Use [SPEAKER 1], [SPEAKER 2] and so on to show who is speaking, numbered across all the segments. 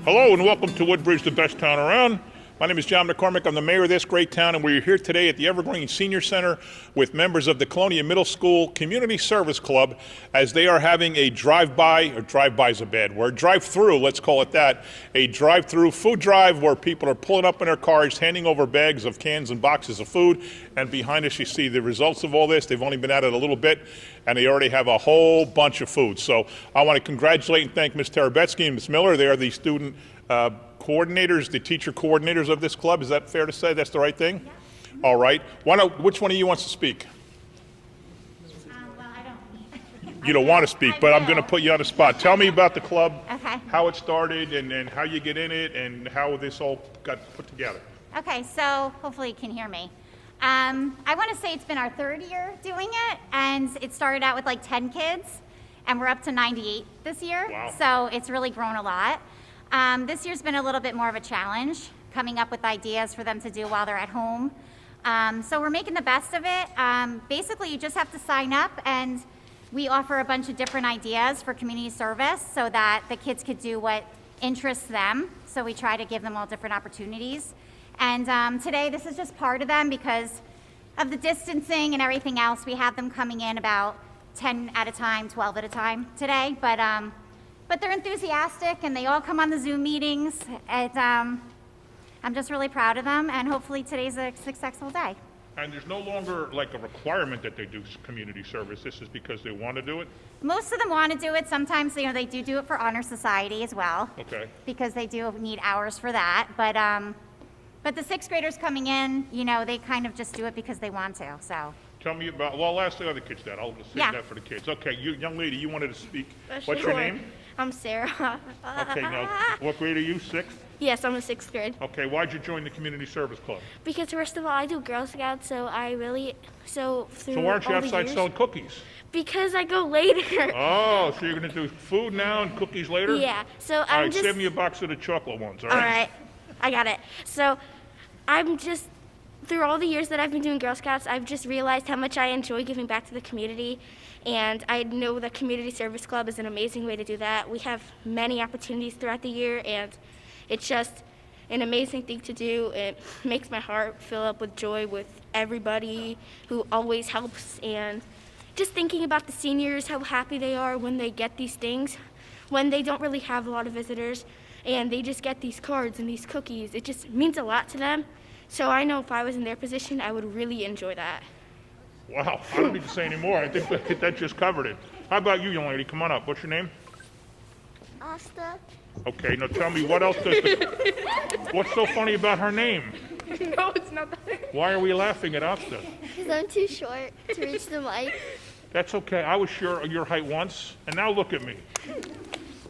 [SPEAKER 1] Hello and welcome to Woodbridge, the best town around. My name is John McCormick. I'm the mayor of this great town, and we're here today at the Evergreen Senior Center with members of the Colonia Middle School Community Service Club as they are having a drive-by, or drive-by is a bad word, drive-through, let's call it that, a drive-through food drive where people are pulling up in their cars, handing over bags of cans and boxes of food, and behind us you see the results of all this. They've only been at it a little bit, and they already have a whole bunch of food. So I want to congratulate and thank Ms. Tarabetsky and Ms. Miller. They are the student coordinators, the teacher coordinators of this club. Is that fair to say? That's the right thing? Yeah. All right. Which one of you wants to speak?
[SPEAKER 2] Well, I don't.
[SPEAKER 1] You don't want to speak, but I'm going to put you on the spot. Tell me about the club,
[SPEAKER 2] Okay.
[SPEAKER 1] how it started, and how you get in it, and how this all got put together.
[SPEAKER 2] Okay, so hopefully you can hear me. I want to say it's been our third year doing it, and it started out with like 10 kids, and we're up to 98 this year.
[SPEAKER 1] Wow.
[SPEAKER 2] So it's really grown a lot. This year's been a little bit more of a challenge, coming up with ideas for them to do while they're at home. So we're making the best of it. Basically, you just have to sign up, and we offer a bunch of different ideas for community service so that the kids could do what interests them. So we try to give them all different opportunities. And today, this is just part of them because of the distancing and everything else. We have them coming in about 10 at a time, 12 at a time today. But they're enthusiastic, and they all come on the Zoom meetings. And I'm just really proud of them, and hopefully today's a successful day.
[SPEAKER 1] And there's no longer like a requirement that they do community service. This is because they want to do it?
[SPEAKER 2] Most of them want to do it. Sometimes, they do it for Honor Society as well.
[SPEAKER 1] Okay.
[SPEAKER 2] Because they do need hours for that. But the sixth graders coming in, they kind of just do it because they want to, so.
[SPEAKER 1] Tell me about, well, I'll ask the other kids that. I'll save
[SPEAKER 2] Yeah.
[SPEAKER 1] that for the kids. Okay, you, young lady, you wanted to speak. What's
[SPEAKER 3] Sure.
[SPEAKER 1] your name?
[SPEAKER 3] I'm Sarah.
[SPEAKER 1] Okay, now, what grade are you, sixth?
[SPEAKER 3] Yes, I'm in sixth grade.
[SPEAKER 1] Okay, why'd you join the Community Service Club?
[SPEAKER 3] Because first of all, I do Girl Scouts, so through
[SPEAKER 1] So why aren't you
[SPEAKER 3] all the
[SPEAKER 1] outside
[SPEAKER 3] years-
[SPEAKER 1] selling cookies?
[SPEAKER 3] Because I go later.
[SPEAKER 1] Oh, so you're going to do food now and cookies later?
[SPEAKER 3] Yeah. So
[SPEAKER 1] All
[SPEAKER 3] I'm
[SPEAKER 1] right,
[SPEAKER 3] just.
[SPEAKER 1] save me a box of the chocolate ones, all
[SPEAKER 3] All
[SPEAKER 1] right?
[SPEAKER 3] right, I got it. So I'm just through all the years that I've been doing Girl Scouts, I've just realized how much I enjoy giving back to the community. And I know the Community Service Club is an amazing way to do that. We have many opportunities throughout the year, and it's just an amazing thing to do. It makes my heart fill up with joy with everybody who always helps. And just thinking about the seniors, how happy they are when they get these things, when they don't really have a lot of visitors, and they just get these cards and these cookies. It just means a lot to them. So I know if I was in their position, I would really enjoy that.
[SPEAKER 1] Wow, I don't need to say any more. I think that just covered it. How about you, young lady? Come on up. What's your name?
[SPEAKER 3] Asta?
[SPEAKER 1] Okay, now tell me, what else does what's so funny about her name?
[SPEAKER 3] No, it's not that.
[SPEAKER 1] Why are we laughing at Asta?
[SPEAKER 3] Because I'm too short to reach the mic.
[SPEAKER 1] That's okay. I was sure your height once, and now look at me.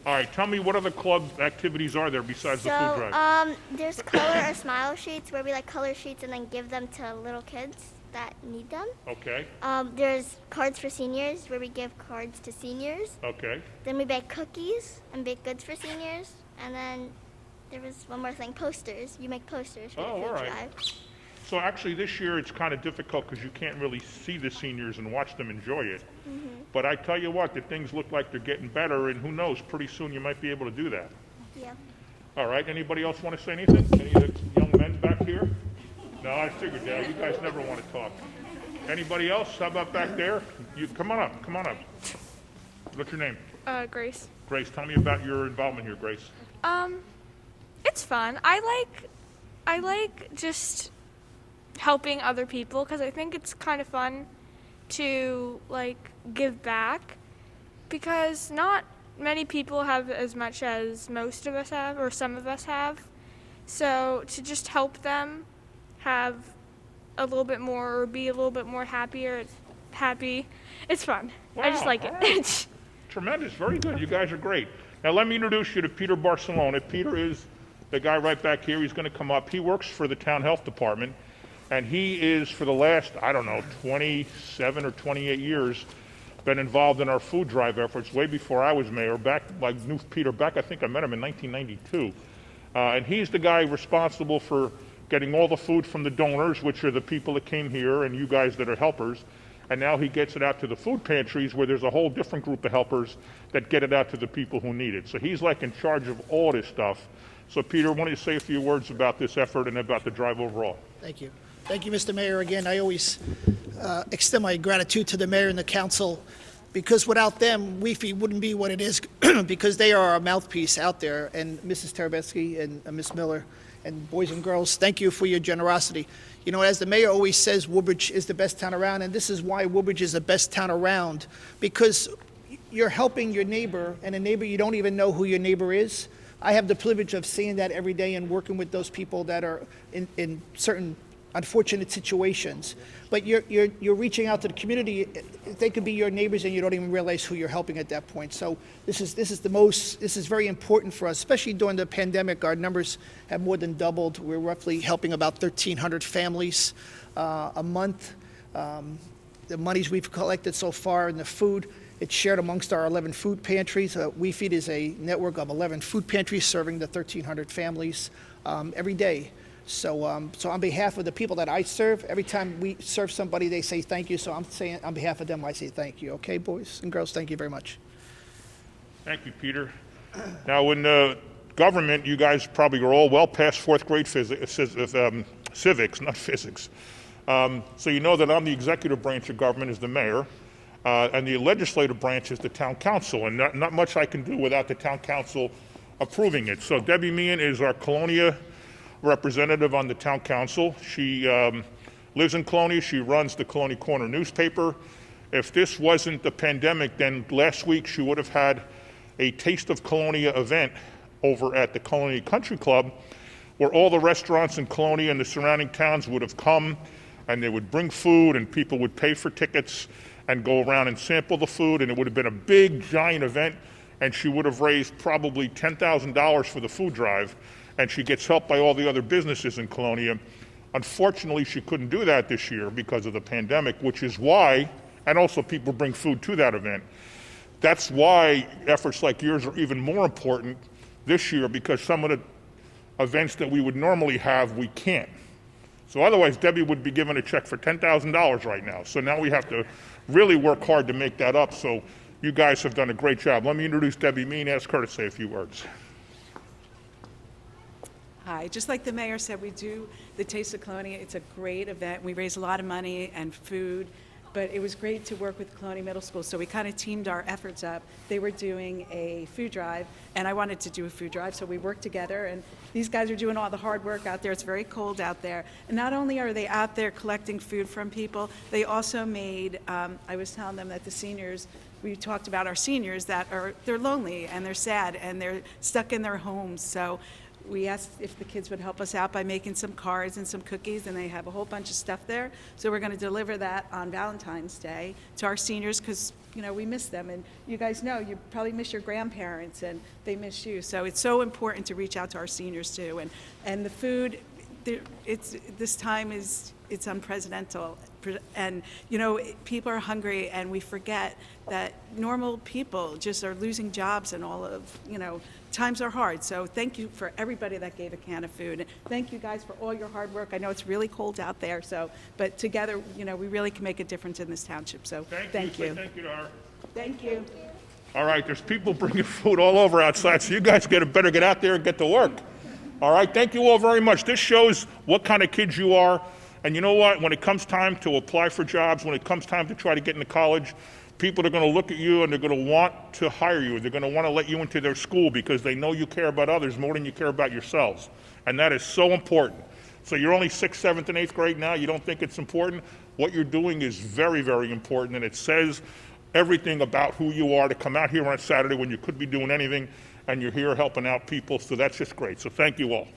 [SPEAKER 1] All right, tell me what other club activities are there besides the food drive?
[SPEAKER 4] There's color or smile sheets where we color sheets and then give them to little kids that need them.
[SPEAKER 1] Okay,
[SPEAKER 4] There's cards for seniors where we give cards to seniors.
[SPEAKER 1] okay.
[SPEAKER 4] Then we bake cookies and bake goods for seniors. And then there was one more thing, posters. You make posters for
[SPEAKER 1] Oh,
[SPEAKER 4] the
[SPEAKER 1] all
[SPEAKER 4] food
[SPEAKER 1] right.
[SPEAKER 4] drive.
[SPEAKER 1] So actually this year it's kind of difficult because you can't really see the seniors and watch them enjoy it. But I tell you what, the things look like they're getting better, and who knows, pretty soon you might be able to do that.
[SPEAKER 4] Yeah.
[SPEAKER 1] All right, anybody else want to say anything? Any of the young men back here? No, I figured that. You guys never want to talk. Anybody else? How about back there? You come on up. Come on up. What's your name?
[SPEAKER 5] Grace.
[SPEAKER 1] Grace. Tell me about your involvement here, Grace.
[SPEAKER 5] It's fun. I like just helping other people because I think it's kind of fun to give back because not many people have as much as most of us have or some of us have. So to just help them have a little bit more or be a little bit more happy, it's fun. I just
[SPEAKER 1] Wow,
[SPEAKER 5] like
[SPEAKER 1] all
[SPEAKER 5] it.
[SPEAKER 1] right. Tremendous. Very good. You guys are great. Now let me introduce you to Peter Barcelona. Peter is the guy right back here. He's going to come up. He works for the town health department, and he is for the last, 27 or 28 years been involved in our food drive efforts way before I was mayor. I knew Peter back, I think I met him in 1992. And he's the guy responsible for getting all the food from the donors, which are the people that came here and you guys that are helpers. and now he gets it out to the food pantries where there's a whole different group of helpers that get it out to the people who need it. So he's like in charge of all this stuff. So Peter, why don't you say a few words about this effort and about the drive overall?
[SPEAKER 6] Thank you. Thank you, Mr. Mayor. Again, I always extend my gratitude to the mayor and the council, because without them, WeFeed wouldn't be what it is, because they are our mouthpiece out there. And Mrs. Terabetsky and Ms. Miller and boys and girls, thank you for your generosity. You know, as the mayor always says, Woodbridge is the best town around, and this is why Woodbridge is the best town around, because you're helping your neighbor, and a neighbor, you don't even know who your neighbor is. I have the privilege of seeing that every day and working with those people that are in certain unfortunate situations. But you're reaching out to the community. They could be your neighbors and you don't even realize who you're helping at that point. So this is very important for us, especially during the pandemic. Our numbers have more than doubled. We're roughly helping about 1,300 families a month. The monies we've collected so far and the food, it's shared amongst our 11 food pantries. WeFeed is a network of 11 food pantries serving the 1,300 families every day. So on behalf of the people that I serve, every time we serve somebody, they say thank you. So I'm saying on behalf of them, I say thank you. Okay, boys and girls, thank you very much.
[SPEAKER 1] Thank you, Peter. Now, in government, you guys probably are all well past fourth grade civics, not physics. So you know that I'm the executive branch of government as the mayor, and the legislative branch is the town council, and not much I can do without the town council approving it. So Debbie Meehan is our Colonia representative on the town council. She lives in Colonia. She runs the Colonia Corner newspaper. If this wasn't the pandemic, then last week she would have had a Taste of Colonia event over at the Colonia Country Club, where all the restaurants in Colonia and the surrounding towns would have come, and they would bring food, and people would pay for tickets and go around and sample the food, and it would have been a big, giant event, and she would have raised probably $10,000 for the food drive. And she gets help by all the other businesses in Colonia. Unfortunately, she couldn't do that this year because of the pandemic, which is why, and also people bring food to that event. That's why efforts like yours are even more important this year, because some of the events that we would normally have, we can't. So otherwise, Debbie would be given a check for $10,000 right now. So now we have to really work hard to make that up. So you guys have done a great job. Let me introduce Debbie Meehan, ask her to say a few words.
[SPEAKER 7] Hi, just like the mayor said, we do the Taste of Colonia. It's a great event. We raise a lot of money and food, but it was great to work with Colonia Middle School, so we kind of teamed our efforts up. They were doing a food drive, and I wanted to do a food drive, so we worked together, and these guys are doing all the hard work out there. It's very cold out there. And not only are they out there collecting food from people, they also made, I was telling them that the seniors, we talked about our seniors that they're lonely and they're sad and they're stuck in their homes. So we asked if the kids would help us out by making some cards and some cookies, and they have a whole bunch of stuff there. So we're going to deliver that on Valentine's Day to our seniors, because we miss them, and you guys know you probably miss your grandparents and they miss you. So it's so important to reach out to our seniors too. And the food, this time it's unprecedented, and people are hungry, and we forget that normal people just are losing jobs, and all of times are hard. So thank you for everybody that gave a can of food. And thank you guys for all your hard work. I know it's really cold out there, but together, we really can make a difference in this township. So thank you.
[SPEAKER 1] Thank you to her.
[SPEAKER 7] Thank you.
[SPEAKER 1] All right, there's people bringing food all over outside, so you guys better get out there and get to work. All right, thank you all very much. This shows what kind of kids you are. And you know what? When it comes time to apply for jobs, when it comes time to try to get into college, people are going to look at you and they're going to want to hire you. They're going to want to let you into their school because they know you care about others more than you care about yourselves. And that is so important. So you're only 6th, 7th, and 8th grade now. You don't think it's important? What you're doing is very, very important, and it says everything about who you are to come out here on Saturday when you could be doing anything, and you're here helping out people. So that's just great. So thank you all.